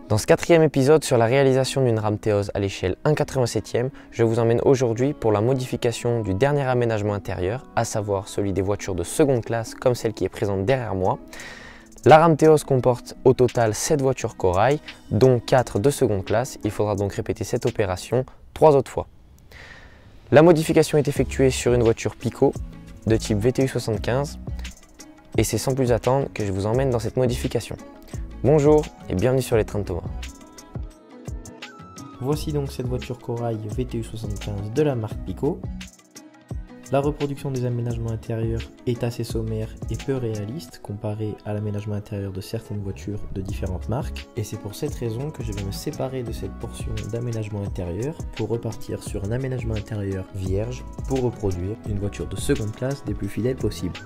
Dans ce quatrième épisode sur la réalisation d'une rame Théos à l'échelle 1/87e, je vous emmène aujourd'hui pour la modification du dernier aménagement intérieur, à savoir celui des voitures de seconde classe comme celle qui est présente derrière moi. La rame Théos comporte au total 7 voitures corail, dont 4 de seconde classe. Il faudra donc répéter cette opération 3 autres fois. La modification est effectuée sur une voiture Pico de type VTU 75 et c'est sans plus attendre que je vous emmène dans cette modification. Bonjour et bienvenue sur les trains de Thomas. Voici donc cette voiture corail VTU 75 de la marque Pico. La reproduction des aménagements intérieurs est assez sommaire et peu réaliste comparée à l'aménagement intérieur de certaines voitures de différentes marques. Et c'est pour cette raison que je vais me séparer de cette portion d'aménagement intérieur pour repartir sur un aménagement intérieur vierge pour reproduire une voiture de seconde classe des plus fidèles possibles.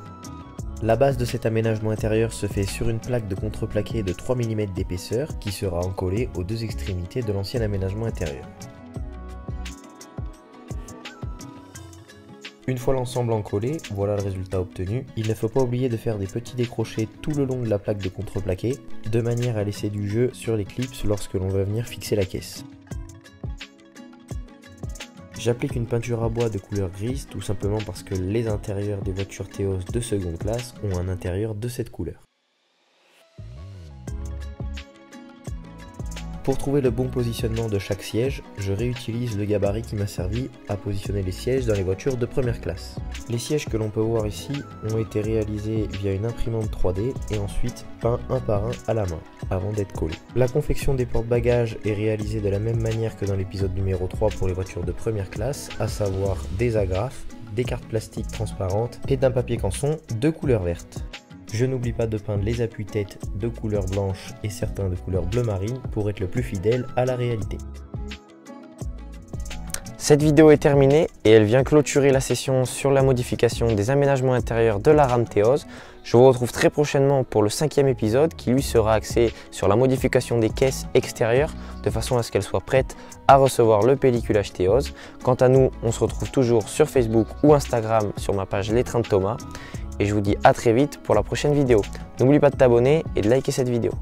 La base de cet aménagement intérieur se fait sur une plaque de contreplaqué de 3 mm d'épaisseur qui sera encollée aux deux extrémités de l'ancien aménagement intérieur. Une fois l'ensemble encollé, voilà le résultat obtenu. Il ne faut pas oublier de faire des petits décrochés tout le long de la plaque de contreplaqué, de manière à laisser du jeu sur les clips lorsque l'on va venir fixer la caisse. J'applique une peinture à bois de couleur grise, tout simplement parce que les intérieurs des voitures Théos de seconde classe ont un intérieur de cette couleur. Pour trouver le bon positionnement de chaque siège, je réutilise le gabarit qui m'a servi à positionner les sièges dans les voitures de première classe. Les sièges que l'on peut voir ici ont été réalisés via une imprimante 3D et ensuite peints un par un à la main, avant d'être collés. La confection des porte-bagages est réalisée de la même manière que dans l'épisode numéro 3 pour les voitures de première classe, à savoir des agrafes, des cartes plastiques transparentes et d'un papier canson de couleur verte. Je n'oublie pas de peindre les appuis-têtes de couleur blanche et certains de couleur bleu marine pour être le plus fidèle à la réalité. Cette vidéo est terminée et elle vient clôturer la session sur la modification des aménagements intérieurs de la rame Théos. Je vous retrouve très prochainement pour le 5e épisode qui lui sera axé sur la modification des caisses extérieures de façon à ce qu'elles soient prêtes à recevoir le pelliculage Théos. Quant à nous, on se retrouve toujours sur Facebook ou Instagram sur ma page Les Trains de Thomas. Et je vous dis à très vite pour la prochaine vidéo. N'oublie pas de t'abonner et de liker cette vidéo.